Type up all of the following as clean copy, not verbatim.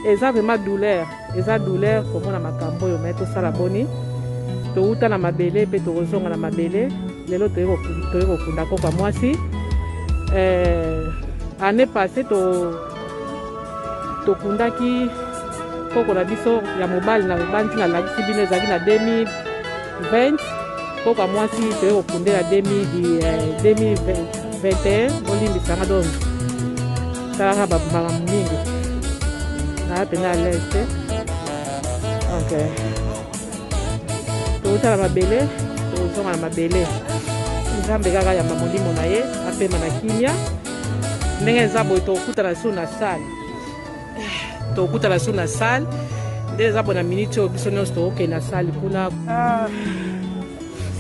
eza vraiment douleur, eza douleur pour moi na makambo yo mais to sala boni to uta na mabele pe to kozonga na mabele lelo to yeko kunda ko kwa mwasi année passée to kundaki koko na biso ya mobali na bandi na lakisi bino ezaki na 2020 ko kwa mwasi to yeko kundela 2021 bolimbisanga donc salaka babama mingi na pena à l'est donc tozala mabele tozonga na mabele nzambe kaka yamba molimo na ye apema na kimia ndenge eza boye tokutana so na sale tokutana so na sale nde eza boye na minute oyo biso nyonso tokokende na sale kuna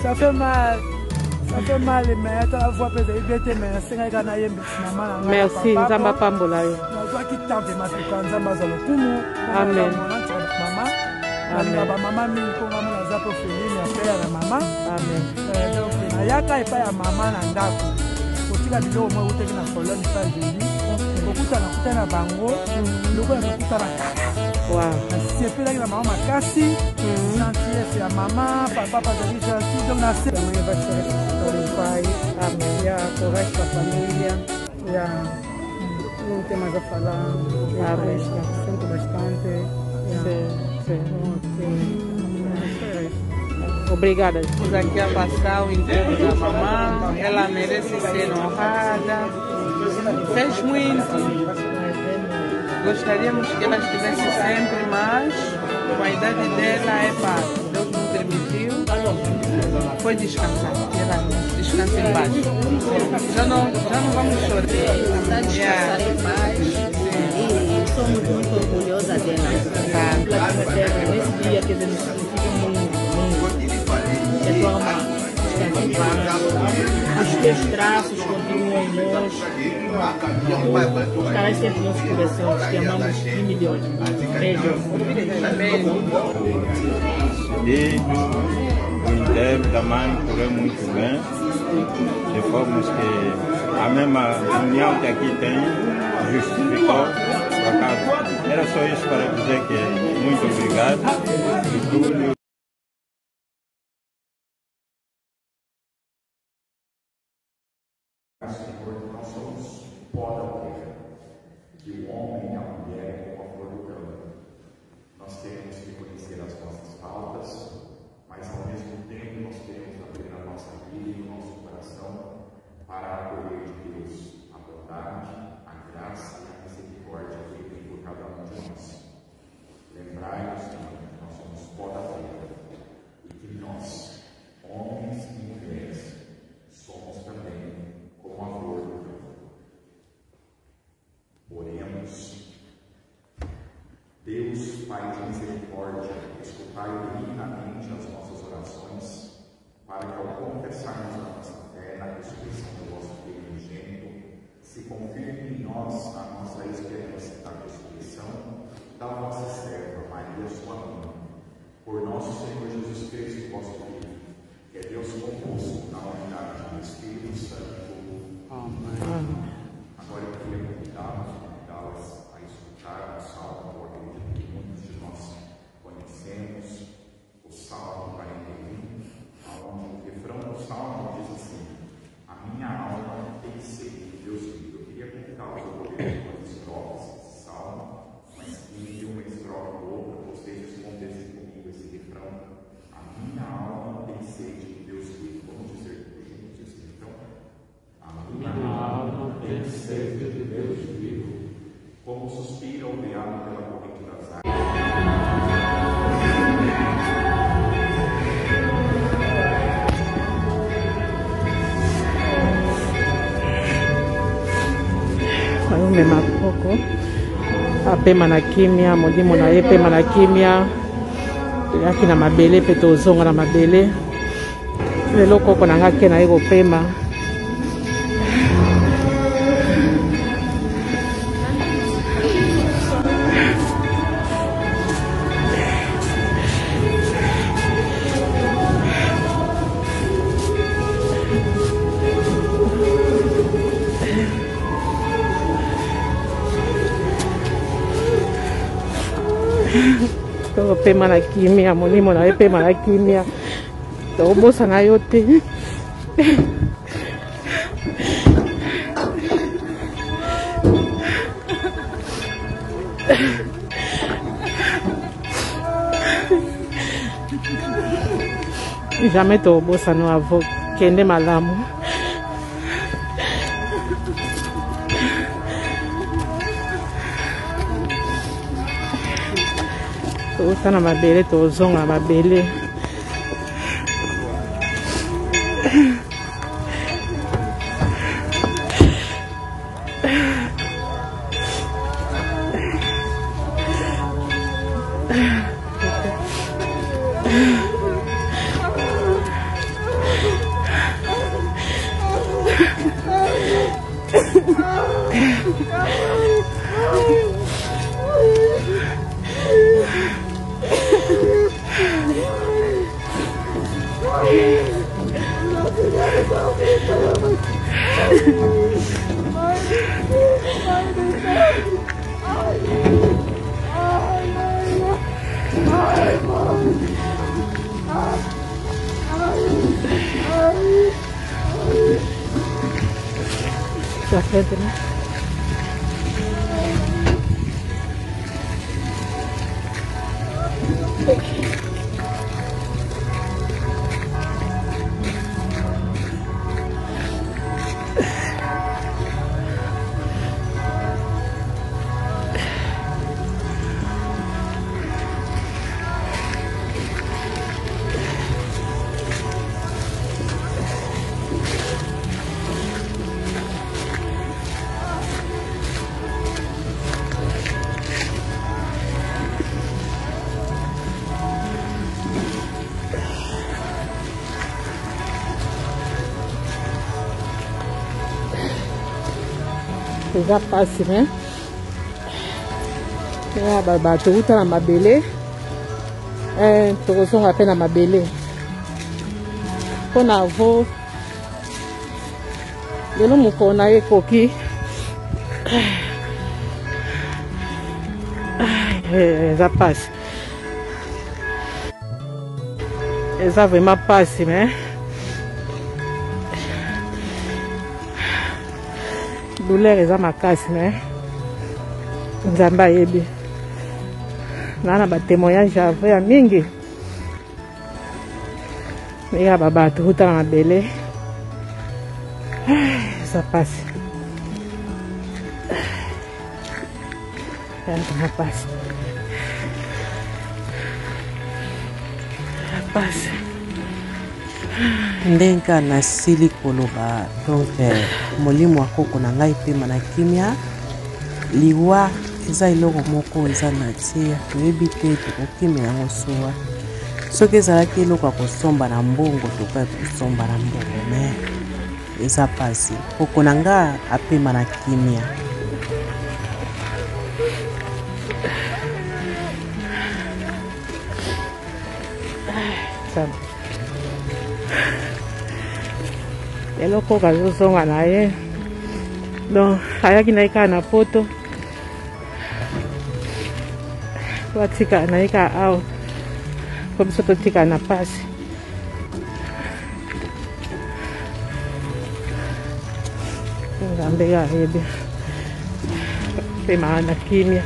ça fait mal. Ça fait mal, mais la voix peut être mais c'est un gars qui merci, Nzamba Pambola. Amen. Wow. C'est plus là que la maman m'a cassé. Gentillesse à maman, papa pas de gentil, donc na c'est moi va ser o pai, a minha correta a família, não tem mais a falar, sinto bastante. Obrigada. Estamos aqui a passar o enterro da mamãe, ela merece ser honrada, fez muito. Gostaríamos que ela estivesse sempre, mas com a idade dela Deus não permitiu. Foi descansar, descansa em paz. Já não vamos chorar. Está descansar em paz e somos muito orgulhosas dela. Nesse dia que nos sentimos muito. Que a tua alma descansa em paz. Os teus traços continuam em nós. Estarás sempre no nosso coração. Te amamos de milhões. Beijo. O enterro da mãe correu muito bem, de forma que a mesma união que aqui tem justificou por acaso. Era só isso para dizer que muito obrigado por tudo. Nós somos pó da terra, que o homem e a mulher é como a flor do campo. Nós temos que conhecer as nossas faltas, mas ao mesmo tempo nós temos abrir a nossa vida e o nosso coração para acolher de Deus a bondade, a graça e a misericórdia que Ele tem por cada um de nós. Lembrai-nos que nós somos pó da terra e que nós, homens e mulheres, somos também como a flor do campo. Oremos. Deus, Pai de misericórdia, escutai dignamente as nossas orações, para que ao confessarmos a nossa fé na ressurreição do vosso Filho unigênito, se confirme em nós a nossa esperança da ressurreição da vossa serva Maria, sua mãe, por nosso Senhor Jesus Cristo, vosso Filho, que é Deus convosco na unidade do Espírito Santo. Amém. Agora eu queria convidá-las a escutar o Salmo, eu acredito que muitos de nós conhecemos, o Salmo 41, onde o refrão do Salmo diz assim: a minha alma tem sede de Deus vivo. Eu queria convidá-los a poder algumas estrofes desse Salmo, mas entre uma estrofe ou outra, vocês respondessem comigo esse refrão: a minha alma tem sede de Deus vivo. Vamos dizer juntos esse refrão? A minha alma tem sede de Deus vivo, como suspira o veado pela corrente das águas. Mema koko apema na kimia molimo na ye pema na kimia yaki na mabele pe tozonga na mabele lelo koko na ngake na ye kopema topema na kimia molimo na ye pema na kimia tobosana yo te jamais tobosana avo kende malamu tobosana mabele tozonga mabele la frente, ¿no? eza pasi me ya bato uta na mabele tokozonga pe na mabele mpona avo lelo mokolo na ye ekoki eza pasi eza vraiment pasi me douleur eza makasi me nzambe ayebi na batémoignage avo ya mingi ya babato uta na mabele eza pasi eza pasi pasi ndenga nasili koloba donc molimo wa koko na ngai pema na kimia liwa eza eloko moko eza na tia toyebi te tokokimela yango soa soki ezalaki eloko ya kosomba na mbongo tokoki kosomba na mbongo me eza pasi koko na nga apema na kimia eloko kazozonga na ye donc ayaki na ye kaka na poto watika na ye kaka awa po biso totika na pasi nzambe ayebi pema na kimia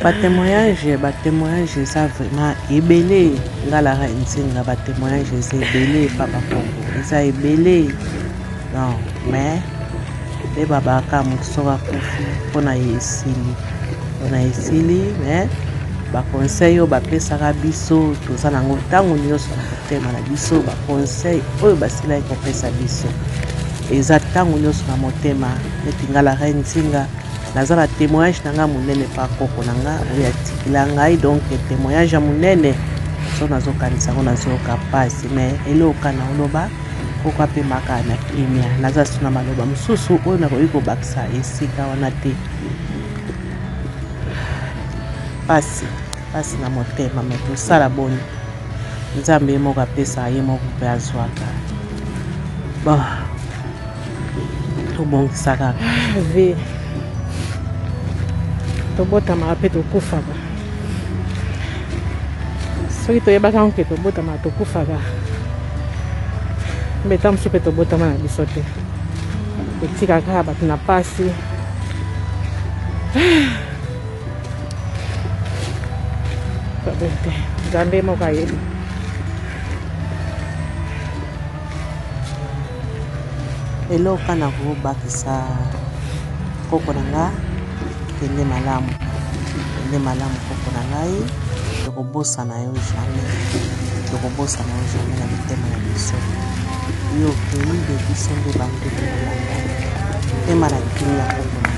batémoignage eza vraiment ebele ngalara nzinga batémoignage eza ebele papa koko eza ebele non mais nde babaka moto soki akufi mpona ye esili mais baconseil oyo bapesaka biso toza nango ntango nyonso na motema na biso baconseil oyo basilaki kopesa biso eza ntango nyonso na motema neti ngalara nzinga naza na témoignage na nga monene pa koko na nga oyo atikila ngai donc témoignage ya monene so nazokanisa yango nazoyoka pasi mais eloka na oloba koko apemaka na kimia naza so na maloba mosusu oyo nakoki kobakisa esika wana te pasi na motema me tosala boni nzambe ye moko apesa ye moko mpe azwaka bon tobongisa kaka ve tobotamaka mpe tokufaka soki toyebaka nke tobotamaka tokufaka mbeta mosusu mpe tobotama na biso te kotika kaka bato na pasi te nzambe moko ayebi eloka na kobakisa koko na nga kende malamu koko na ngai tokobosana yo jamais na mitema na biso yo okei de biso nde bande tokolanda mitema na kini ya koko na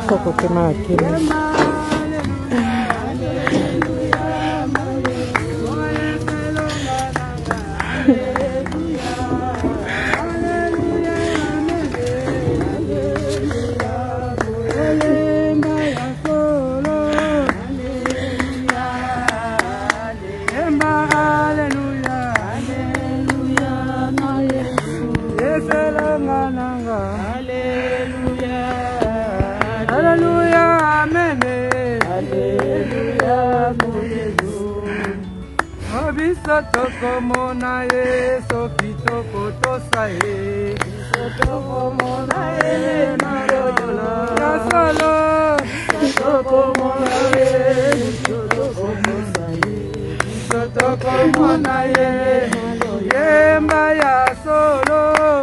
kokotema akili Tokomona ye soki tokotosa ye tokomona ye marola ya solo tokomona ye tokotosa ye tokomona ye yemba ya solo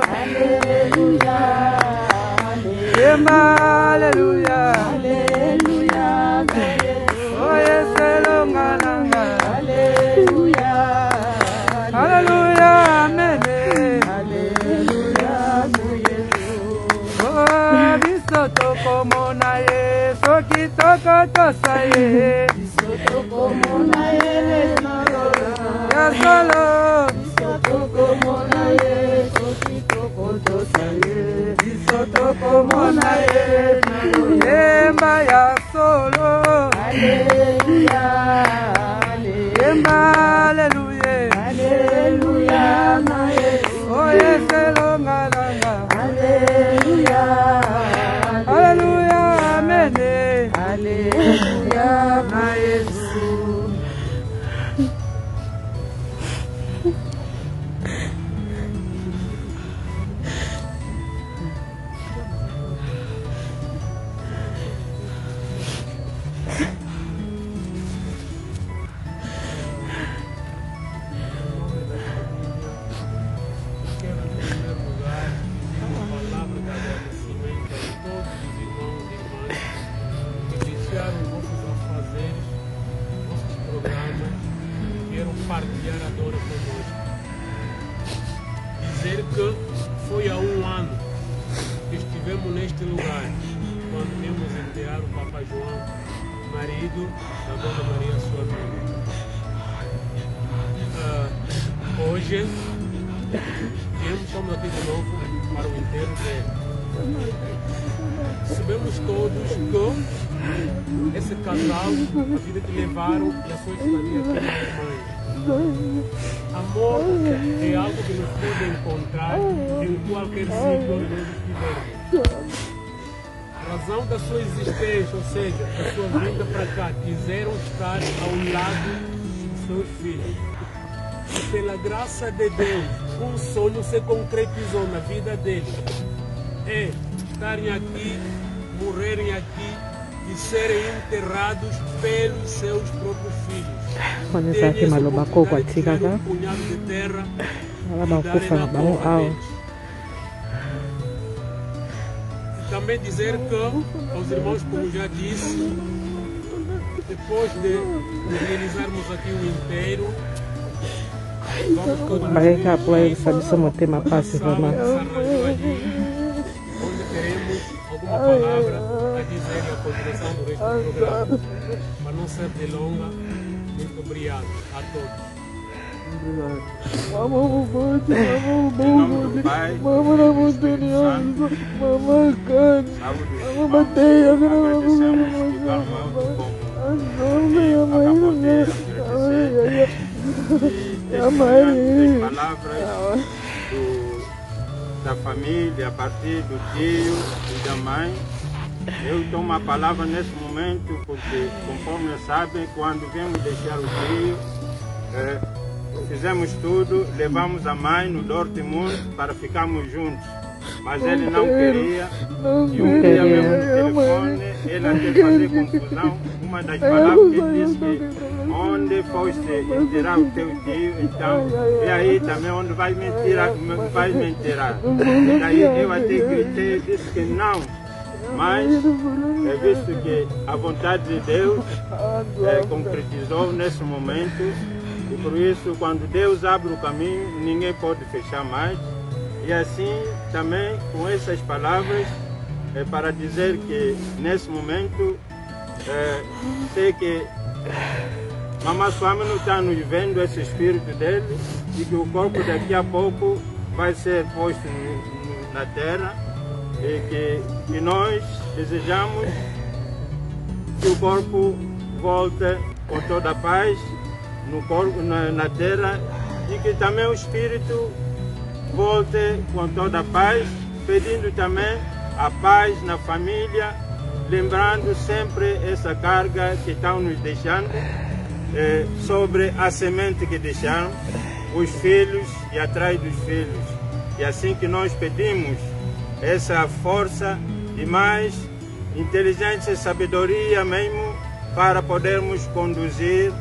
haleluya yemba haleluya haleluya oye selongananga haleluya Hallelujah, amen. Hallelujah, oh, bisoto como na ye, soki toko tosa ye. Bisoto como na ye, ya solo. Bisoto como na ye, soki toko tosa ye. Bisoto como na ye, yemba ya solo. Hallelujah, yemba hallelujah. Hallelujah, na Yesu. Oh, yes, elongalanga. Hallelujah, hallelujah, amen. Hallelujah, na Yesu. Partilhar a dor conosco. Dizer que foi há um ano que estivemos neste lugar quando vimos enterrar o Papa João, marido da Dona Maria, sua mãe. Hoje, enterremos, estamos aqui de novo para o enterro dele. Sabemos todos que esse casal, a vida que levaram e a sua estadia aqui na mãe. Amor é algo que nos pode encontrar em qualquer sítio onde nós estivermos. A razão da sua existência, ou seja, da sua vinda para cá, quiseram estar ao lado dos seus filhos. E pela graça de Deus, um sonho se concretizou na vida deles. É estarem aqui, morrerem aqui e serem enterrados pelos seus próprios filhos. Quando essa aqui maloba coco a tica cá, um punhado de terra ela vai kufa na mão ao. Também dizer que aos irmãos, como já disse, depois de realizarmos aqui o inteiro, vamos continuar Vai cá apoio sabe só manter uma passe vamos. onde teremos alguma palavra a dizer a continuação do resto do programa. Para não ser de longa, muito obrigado a todos. Em nome do Pai, do Espírito Santo, agradecemos que Carmel acabou de agradecer e as palavras da família, a partir do tio e da mãe. Eu tomo a palavra nesse momento porque, conforme sabem, quando viemos deixar o tio, fizemos tudo, levamos a mãe no Dortmund para ficarmos juntos. Mas ele não queria. E um dia mesmo no telefone, ele até fazer confusão. Uma das palavras que ele disse que onde foste enterrar o teu tio, então, e aí também onde vai me enterrar. E daí eu até gritei, disse que não. Mas, visto que a vontade de Deus concretizou nesse momento, e por isso, quando Deus abre o caminho, ninguém pode fechar mais. E assim, também, com essas palavras, para dizer que, nesse momento, sei que Mamãe Swami não está nos vendo esse espírito dele e que o corpo daqui a pouco vai ser posto na terra e que nós desejamos que o corpo volte com toda a paz no corpo, na terra e que também o espírito volte com toda a paz, pedindo também a paz na família, lembrando sempre essa carga que estão nos deixando sobre a semente que deixaram, os filhos e atrás dos filhos. E assim que nós pedimos essa força e mais inteligência e sabedoria mesmo para podermos conduzir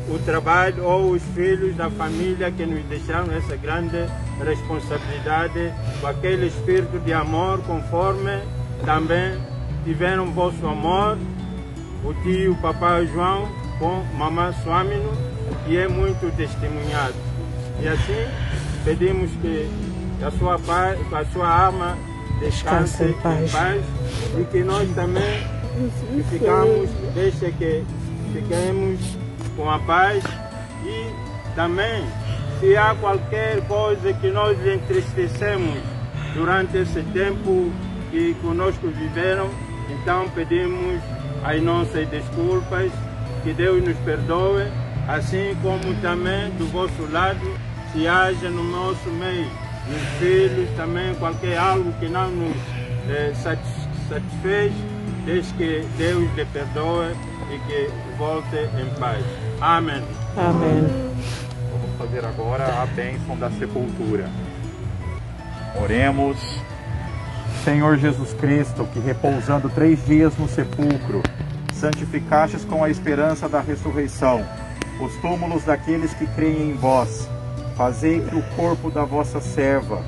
o trabalho ou os filhos da família que nos deixaram essa grande responsabilidade com aquele espírito de amor conforme também tiveram vosso amor, o tio o papai João com mamãe Swami, que é muito testemunhado. E assim pedimos que a sua alma descanse em paz e que nós também fiquemos com a paz e também se há qualquer coisa que nós entristecemos durante esse tempo que conosco viveram, então pedimos as nossas desculpas, que Deus nos perdoe, assim como também do vosso lado, se haja no nosso meio, nos filhos também, qualquer algo que não nos satisfez, desde que Deus lhe perdoe e que volte em paz. Amém. Amém. Vamos fazer agora a bênção da sepultura. Oremos. Senhor Jesus Cristo, que repousando 3 dias no sepulcro, santificastes com a esperança da ressurreição os túmulos daqueles que creem em vós. Fazei que o corpo da vossa serva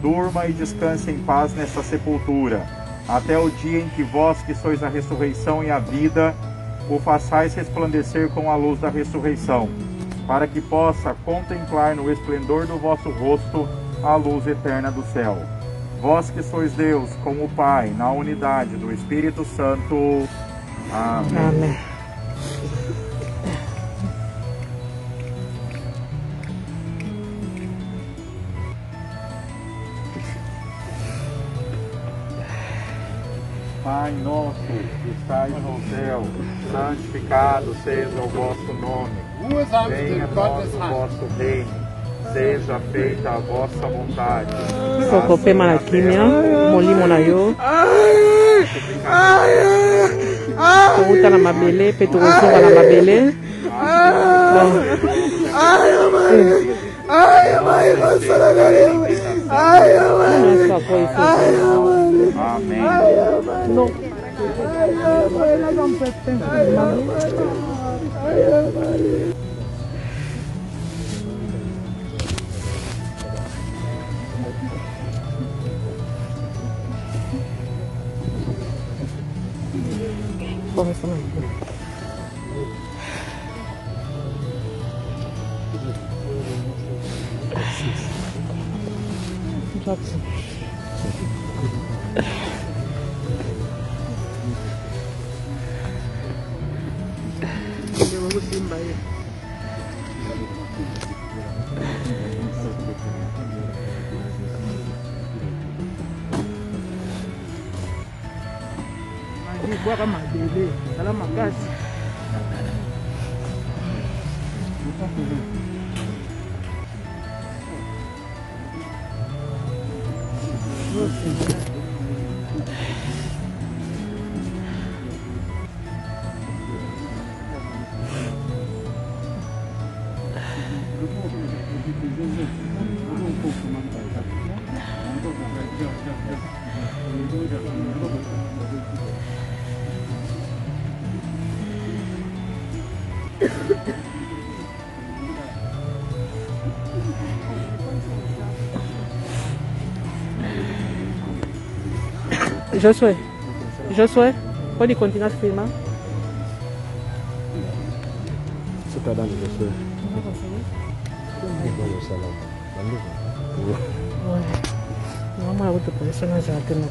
durma e descanse em paz nesta sepultura, até o dia em que vós, que sois a ressurreição e a vida, o façais resplandecer com a luz da ressurreição, para que possa contemplar no esplendor do vosso rosto a luz eterna do céu. Vós que sois Deus, com o Pai, na unidade do Espírito Santo. Amém. Amém. Pai nosso, que estais no céu, santificado seja o vosso nome. Venha a nós o vosso reino. Seja feita a vossa vontade. Sokope malakimia, molimo na yo. Touta na mabele, petukosoka na mabele. Non. Vamos a ver. Boa mabele, sala makasi. Josué, pode continuar a filmar? Você está dando Josué? Não vamos a outra personagem aqui no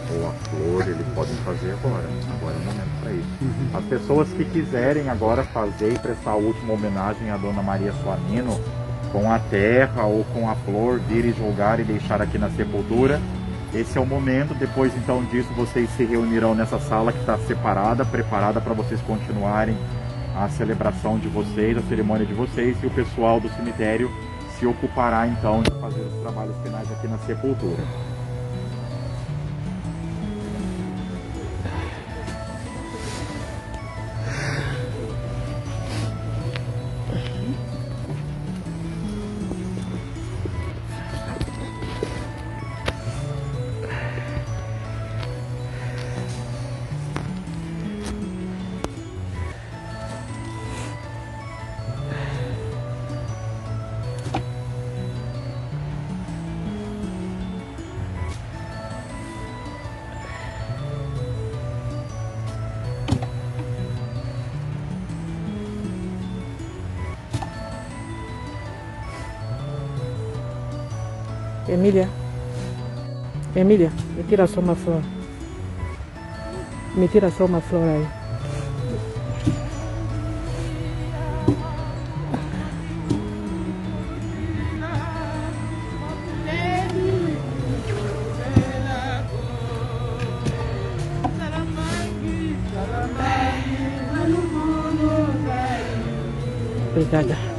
ou a flor, eles podem fazer agora. Agora é o momento para isso. As pessoas que quiserem agora fazer e prestar a última homenagem à Dona Maria Suamino, com a terra ou com a flor, vir e julgar e deixar aqui na sepultura. Esse é o momento. Depois então disso vocês se reunirão nessa sala que está separada, preparada para vocês continuarem a celebração de vocês, a cerimônia de vocês, e o pessoal do cemitério se ocupará então de fazer os trabalhos finais aqui na sepultura. Emília, me tira só uma flor. Me tira só uma flor aí. Obrigada.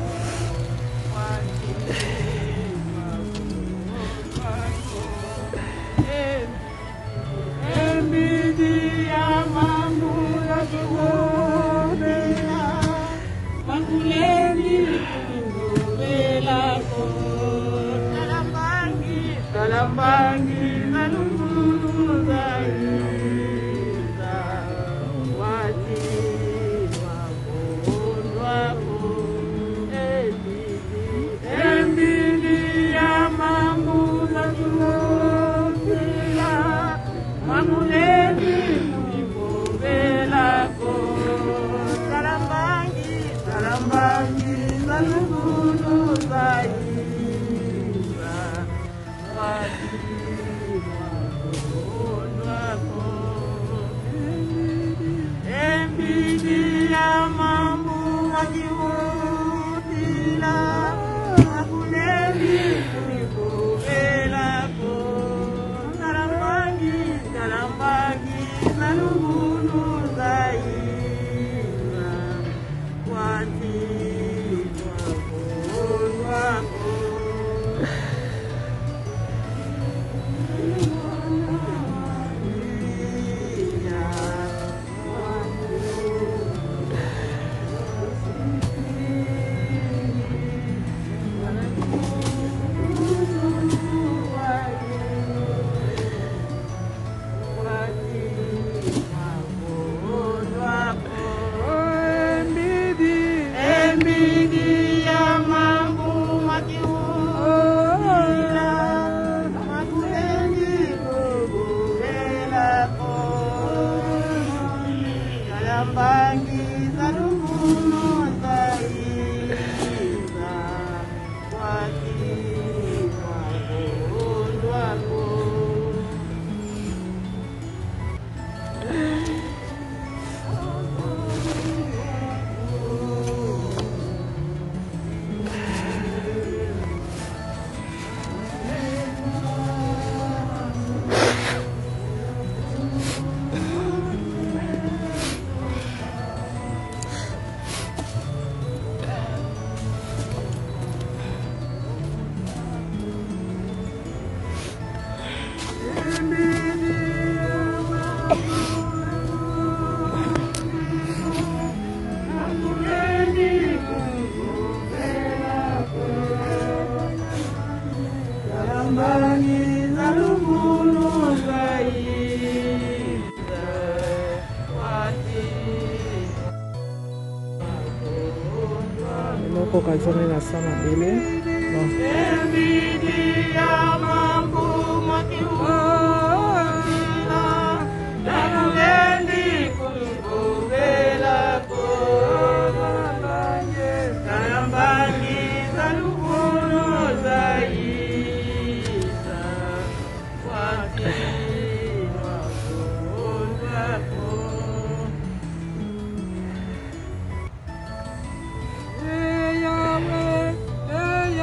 Kazone na sama bele.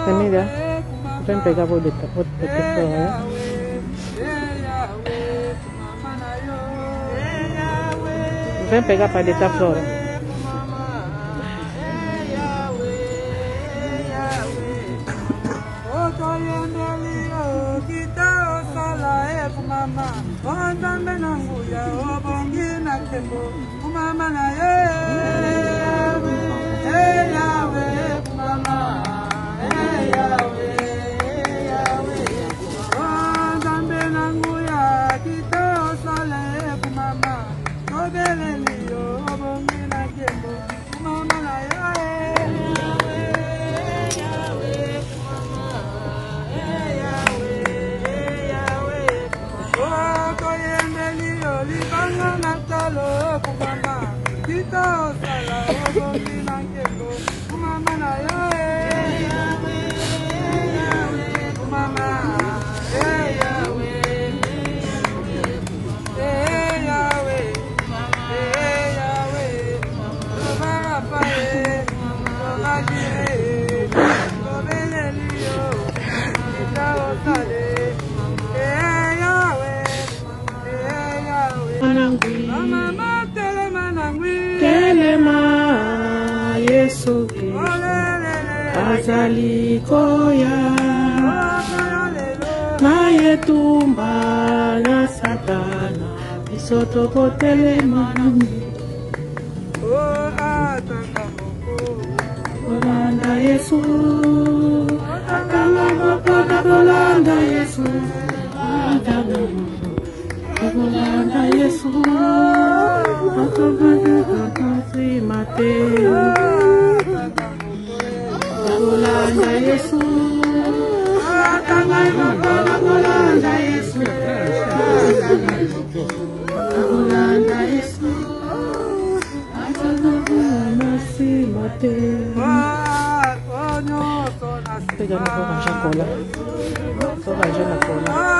Amiga, ven pegar vos de flores. Ven pegar para de esta flor. Telema Yesu azali koya na yetumba na satana isoto ko telema Olanda Yesu Olanda Yesu Olanda Yesu Olanda Yesu Olanda Yesu Olanda Yesu Pega no fogo já cola. Só vai já na cola.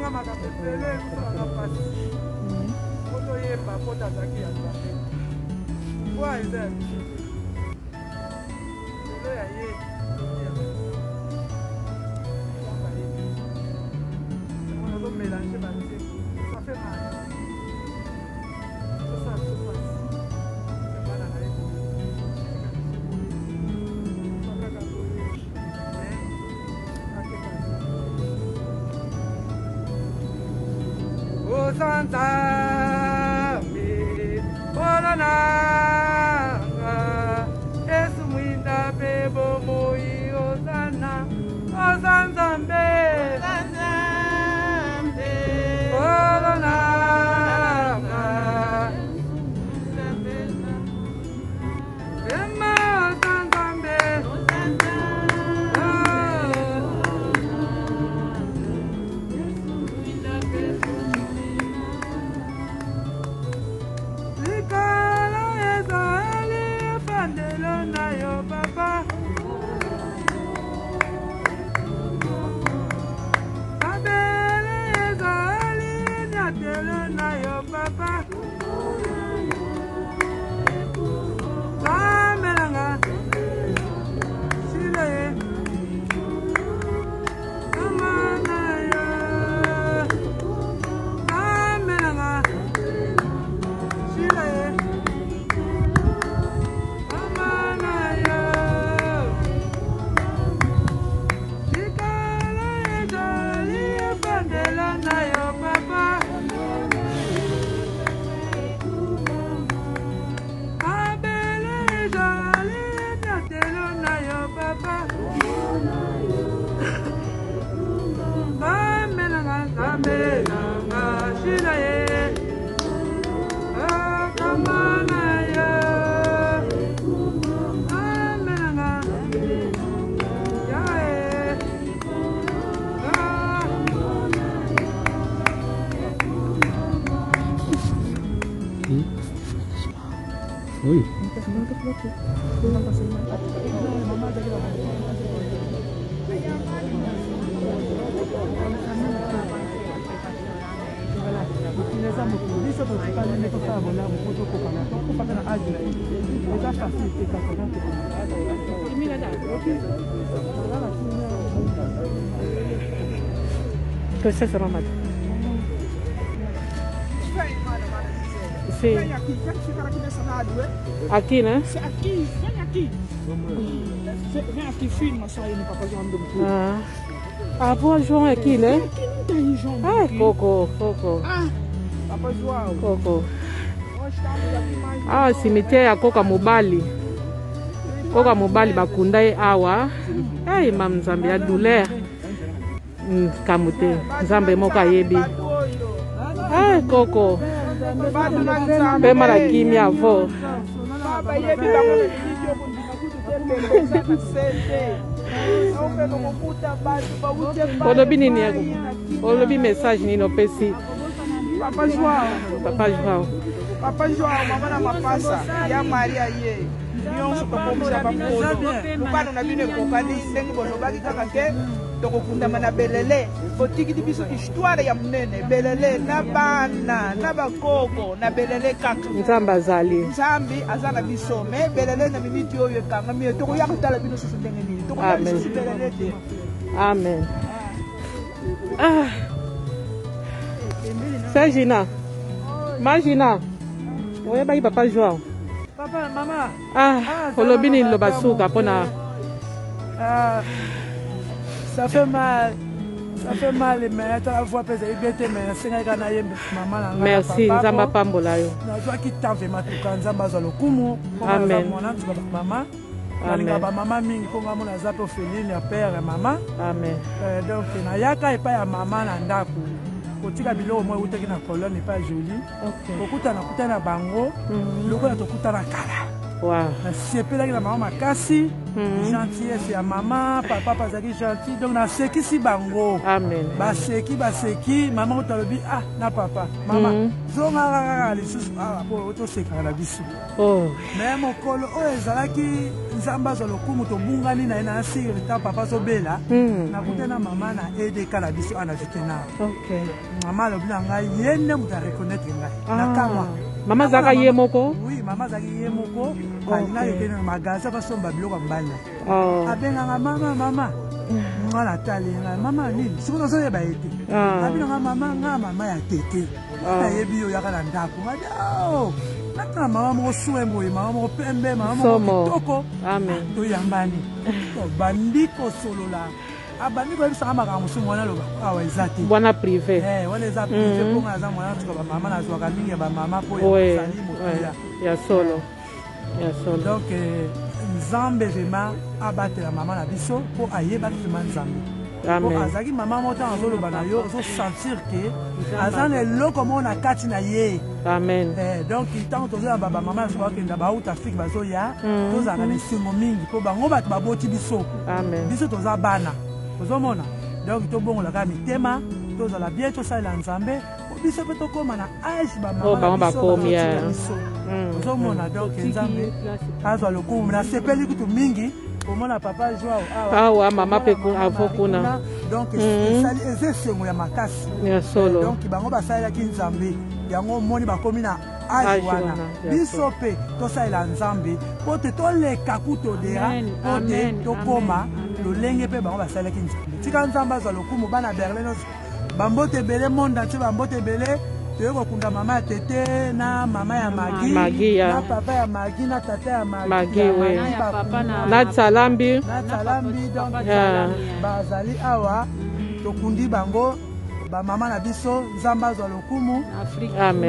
Mama Kosala makambo ebele kosalaka mpasi. Otoyeba po tazalaki ya nzambe. Kwa eza ya biso. Lelo ya ye. On a mélangé ma musique. Ça fait mal. C'est ça, c'est ça. Santa mi Olananga Esu mwinda bebo moi Osana Osanzambe Olananga Emma Osanzambe Oui. Você será mais. Sim. Vem aqui, vem ficar aqui nessa rádio, é? Aqui, né? Aqui, vem aqui. Vem aqui, filma só aí no Papai João do Mundo. Ah, Papai João é aqui, né? Aqui não tem João. Ah, Coco, Coco. Ah, Papai João. Coco. Nós estamos aqui mais. Ah, cemitério a Coca Mobali. Coca Mobali bakunda e awa. Eh, mam Nzambe ya douleur. Kamute. Nzambe moka yebi. Ah, Coco. Pema la kimia avo. Olobi nini yako? Olobi message nini opesi? Papa João. Papa João. Papa João, mama na mapasa ya Maria ye. Nyonso tokomisa bakono. Mukano na bino kokani ndenge bolobaki kaka ke tokokundama na belele. Botikiti biso histoire ya munene belele na bana na bakoko na belele kaka. Nzambe azali. Nzambe azana biso me belele na miniti oyo kanga mi tokoya kutala bino susu ndenge nini. Tokoya biso belele te. Amen. Ah. Sagina. Imagina. Oye ba Papa João. Papa, maman. Ah, olobi ni loba suka pona. Ah. Ça fait mal. Ça fait mal, mais tu as voix pesée, mais c'est un gars maman. Merci, Nzamba pambola yo. Na toi qui t'en fait matuka Nzamba zalo kumu. Amen. Maman. Amen. Maman mingi ko ngamo na zato Féline ya père et maman. Amen. Donc na yaka epa ya maman na ndako. Kotika biloko moi utaki na colonne pas joli. Kokuta na bango. Loko na tokuta na kala. Wow. Sepelaki na maman makasi. Gentillesse ya maman, papa bazaki gentil. Donc na seki si bango. Amen. Baseki, maman otalobi ah na papa. Maman, zonga lisusu ah po to seka na biso. Oh. Mais mokolo o ezalaki nzambe azwa lokumu tobungani na ye na asire ta papa zobela nakute na mama na edk na biso ana vitena mama alobi na ngai ye nde moto areconnaitre ngai na kamwa mama azalaka ye moko oui mama azalaki ye moko alinga yokende na magasin basomba biloko mbala abenganga mama mwana tali ngai mama nini soki nazoyeba ye te abinanga mama nga mama ya tete nayebi yo yaka na ndako ngai natala mama moko swemboye mama moko pembe mama moko kitoko toyambani bandi kosolola abandi koyebisanga makambo mosusu wana loba awa eza te wana privé wana eza privé mponga naza mwana tuka bamama nazwaka mingi ya bamama mpo yazali motoya ya solo donc nzambe vraimen abatela mama na biso mpo ayebaki vraimen nzambe po azalaki mama moko ntango azoloba na yo ozosentir ke aza na eloko moko na kati na ye donc ntango tozoya bamama na biso bakenda bauta afrike bazoya tozalaka na esengo mingi mpo bango bato baboti biso biso toza bana ozomona donc tobongolaka mitema tozala bien tosalela nzambe po biso mpe tokóma na age bamama biso ozomona donc nzambe azwa lokumu nasepeli kutu mingi komona papa Joao awa mama mpe avo kuna donc esali eza esengo ya makasi donc bango basalelaki nzambe yango omoni bakomi na age wana biso mpe tosalela nzambe mpo te toleka kutodera mpo te tokóma lolenge mpe bango basalelaki nzambe tika nzambe azwa lokumu bana berlin nyonso bambote ebele monde entier bambote ebele toye kokunda mama ya tete na mama ya magi na papa ya magi na tata ya magi na tsalambi donc bazali awa tokundi bango bamama na biso nzambe azwa lokumu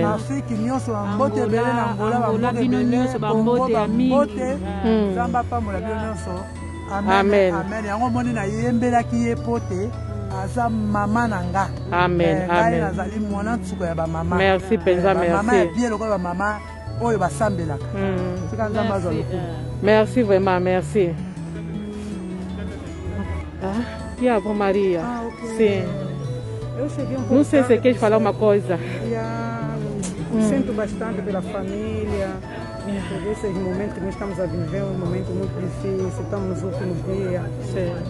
na afrike nyonso bambote ebele na ngola bambote ebele kongo bambote nzambe apambola bino nyonso amen yango moni nayembelaki ye po te aza mama na nga ngai nazali mwana nsuku ya bamama merci mpenza mama ya bien lokola bamama oyo basambelaka tika nzambe azwa lokumu merci vraiment merci e avó Maria sim não sei se quer falar uma coisa sinto bastante pela família por esses momentos que nós estamos a viver, um momento muito difícil, estamos nos últimos dias,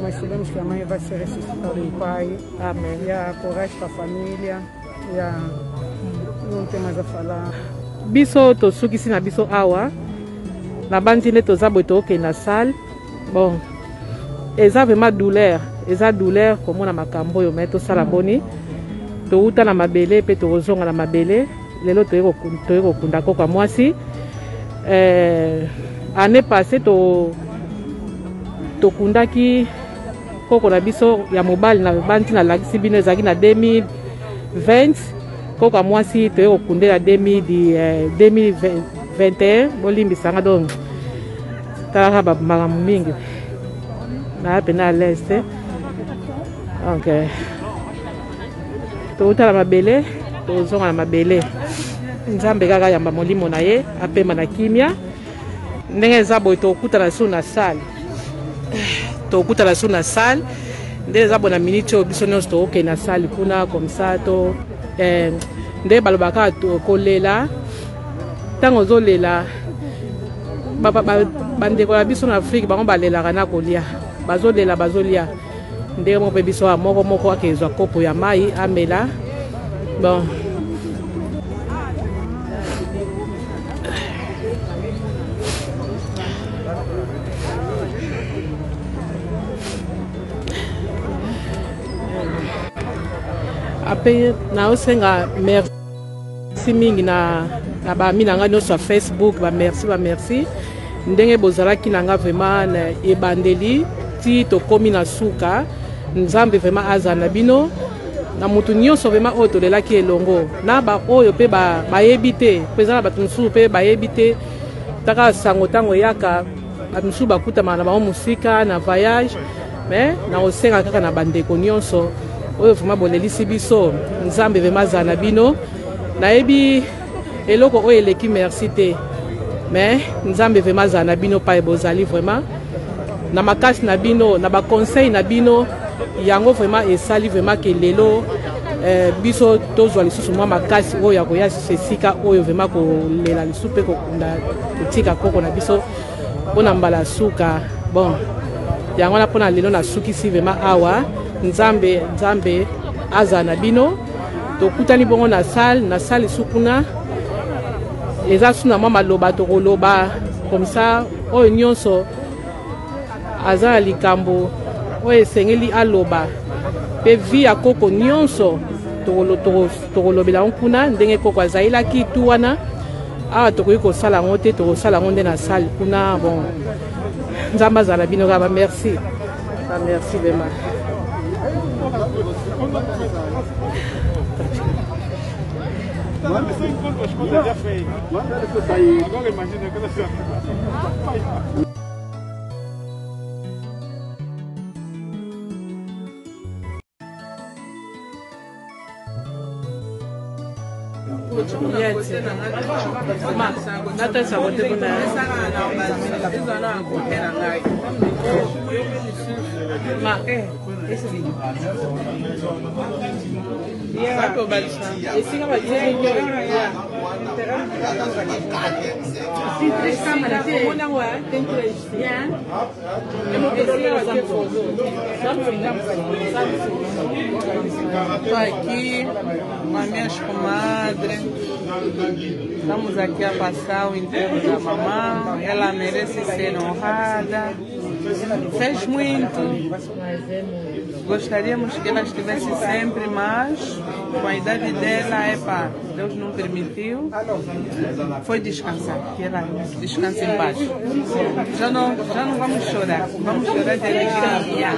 mas sabemos que amanhã vai ser ressuscitado em Pai. Amém. E a coragem para a família, não tem mais a falar. Biso to suki sina biso awa, na bandine to zabo to ke na salle. Bon, eza vraiment douleur, comme na makambo yo meto sala boni. To uta na mabele pe to rozonga na mabele, lelo to yeko kunda ko kwa mwasi. Année passée tokundaki koko na biso ya mobali na banti na lakisi bino ezalaki na 2020 koko mwasi toye kokundela 2021 bolimbisanga donc talaka bamakambo mingi naya pena à l'est donc toutala mabele tozonga na mabele nzambe kaka yamba molimo na ye apema na kimia ndenge eza boye tokutana su na salle nde eza boye na miniti oyo biso nyonso tokokende na salle kuna comme ça to nde balobaka kolela ntango ozolela bandeko ya biso na afrike bango balelaka na kolia bazolela bazolia ndenge moko mpe biso moko akezwa kopo ya mai amela bon ape naosenga merci mingi na bami na nga nyonso ya Facebook bamerci ndenge bozalaki na nga vraiment na ebandeli ti tokomi na suka nzambe vraiment aza na bino na mutu nyonso vraiment oyo tolelaki elongo na baoyo mpe bayebi te mpo eza na bato mosusu mpe bayebi te taka sango ntango eyaka bato mosusu bakutamaka na bango mosika na voyage mais nakosenga kaka na bandeko nyonso oyo vraiment bolelisi biso nzambe vraiment aza na bino nayebi eloko oyo eleki merci te mais nzambe vraiment aza na bino pa bozali vraiment na makasi na bino na baconseil na bino yango vraiment esali vraiment ke lelo biso tozwa lisusu mwa makasi oyo ya koya esika oyo vraiment kolela lisusu mpe kokunda kotika koko na biso mpona mbala suka. Bon, yango wana mpona lelo nasukisi vraiment awa. Nzambe aza na bino. Tokutani bongo na salle sukuna. Eza suna mwa maloba tokoloba comme ça oyo nyonso aza na likambo oyo esengeli aloba pe vi ya koko nyonso tokolobela yango kuna ndenge koko azalaki tu wana awa tokoki kosala yango te tokosala yango nde na salle kuna. Bon, nzambe azala bino kaka merci vraiment. Agora imagina quando você Estou aqui com as minhas comadres. Estamos aqui a passar o enterro da mamãe. Ela merece ser honrada. Fez muito. Gostaríamos que ela estivesse sempre, mas com a idade dela, Deus não permitiu. Foi descansar, que ela descanse em paz. Já não vamos chorar, vamos chorar de alegria,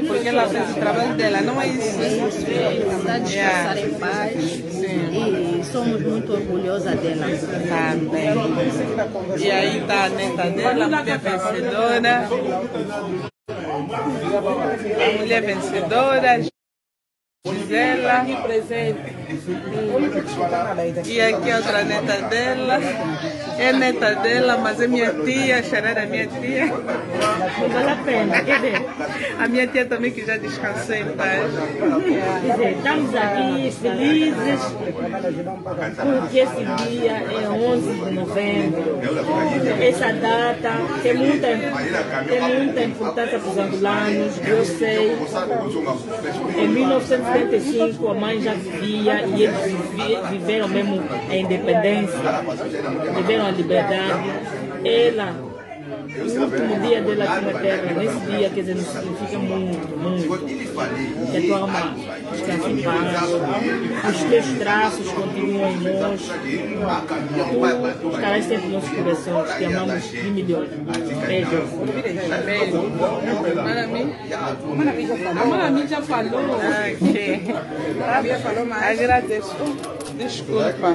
porque ela fez o trabalho dela, não é isso? Está descansar em paz. Sim. E somos muito orgulhosas dela. Também. E aí está a neta dela, mulher vencedora. A mulher vencedora, Gisela. E aqui a outra neta dela. É neta dela, mas é minha tia, charada minha tia. Vale a pena, quer ver? A minha tia também que já descansou em paz. Quer dizer, estamos aqui felizes porque esse dia é 11 de novembro. Essa data tem muita importância para os angolanos. Eu sei, em 1975 a mãe já vivia e eles viveram mesmo a independência, viveram a liberdade. Ela, o último dia dela aqui na Terra, nesse dia, quer dizer, nos significa muito, muito. Que a tua alma descanse em paz, os teus traços continuam em nós, tu estarás sempre nos nossos corações, te amamos de milhões. Beijo. Beijo. A Manami já falou. Ok. Agradeço. Desculpa.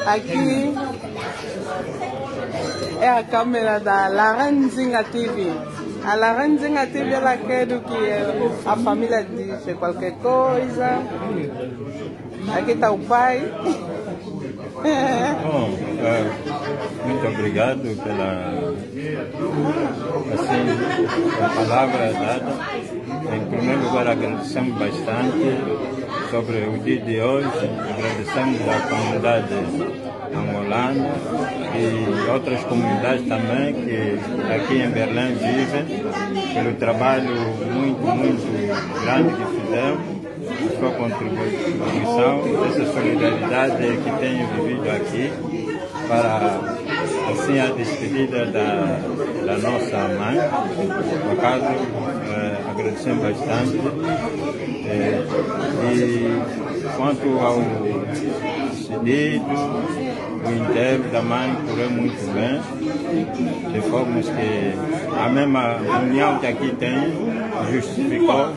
Aqui é a câmera da Laranzinga TV. A Laranzinga TV, ela quer que a família diz qualquer coisa. Aqui está o pai. Bom, muito obrigado pela palavra dada. Em primeiro lugar, agradecemos bastante sobre o dia de hoje. Agradecemos à comunidade angolana e outras comunidades também que aqui em Berlim vivem pelo trabalho muito grande que fizeram. Sua contribuição, essa solidariedade que tenho vivido aqui para assim a despedida da nossa mãe. No caso, agradecemos bastante. E quanto ao despedido, o enterro da mãe correu muito bem, de forma que a mesma união que aqui tem justificou,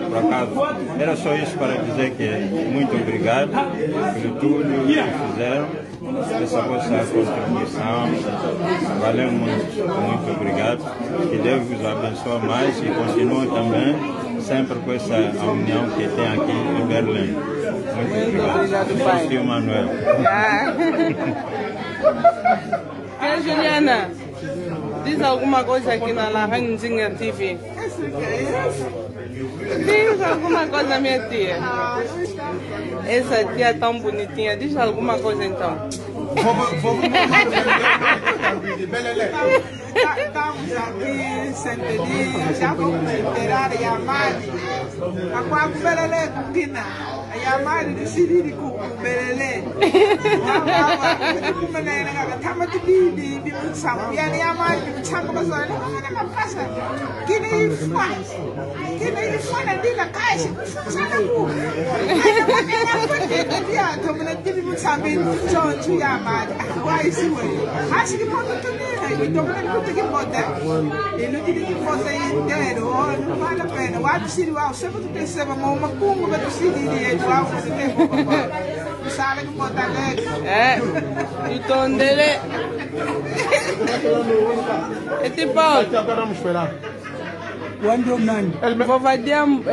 por acaso. Era só isso para dizer que muito obrigado por tudo que fizeram, essa vossa contribuição. Valeu muito obrigado. Que Deus vos abençoe mais e continue também sempre com essa união que tem aqui em Berlim. Muito obrigado, pai. Tio Manuel. Juliana, Diz alguma coisa aqui na Laranjinha TV. Diz alguma coisa, minha tia. Essa tia tão bonitinha. Diz alguma coisa então. Estamos aqui, sentadinhos, já vamos enterar a Yamari. A qual Belelé com Guiná. A Yamari decidiu com o Belelé. Estamos aqui de Mutsam. E a Yamari de Mutsam, mas olha, não é passa. Que nem faz. Que nem faz na diga caixa. Sabe o que é? Estamos aqui de Mutsam, de Yamari. Why is it? Acho que pode também. Então, não tem que botar. Ele não tem que fazer inteiro. Não vale a pena. O ato seria sempre tem que ser uma cunga, mas o seria do alvo do tempo. Não sabe que botar nele. É. Então, dele. É tipo. Vamos esperar. Quando eu não. Vou fazer diambo,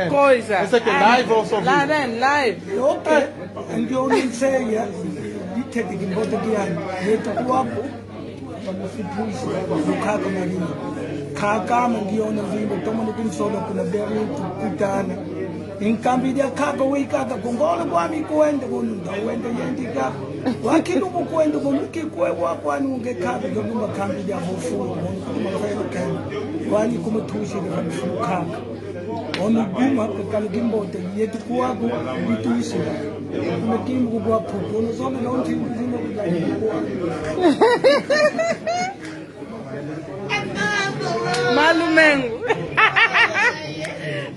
coisa. Essa aqui é live ou só vídeo? Live. Ok. Então, eu não sei. Tem que botar aqui a guapo para ficar no caco marinho. Caca mangiona vindo toma no pinsola com a berry kutana. Em cambio de caca o caca com gola com amigo quando quando quando gente caca. Aquilo com quando com que coisa quando que caca do uma cambio de hofu uma coisa que quando como tushi de caca. Ono guma kala gimbote yetu kuago bituisi kuma kimbu kwa puto no zona na onti zino Malumengo.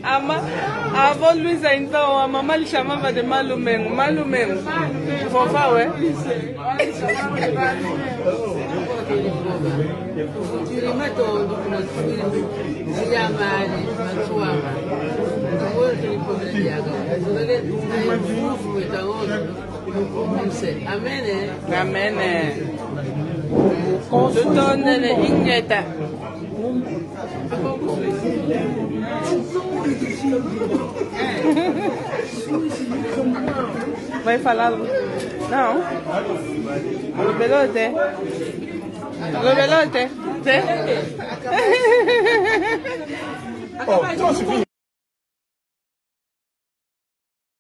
A avó Luísa então, a mamãe lhe chamava de Malumengo. Malumengo. Fofá, ué? Amém. Tudo nele injeta. Vai falar? Não. Alô, Belote? Alô, Belote? Oh, trouxe vinho.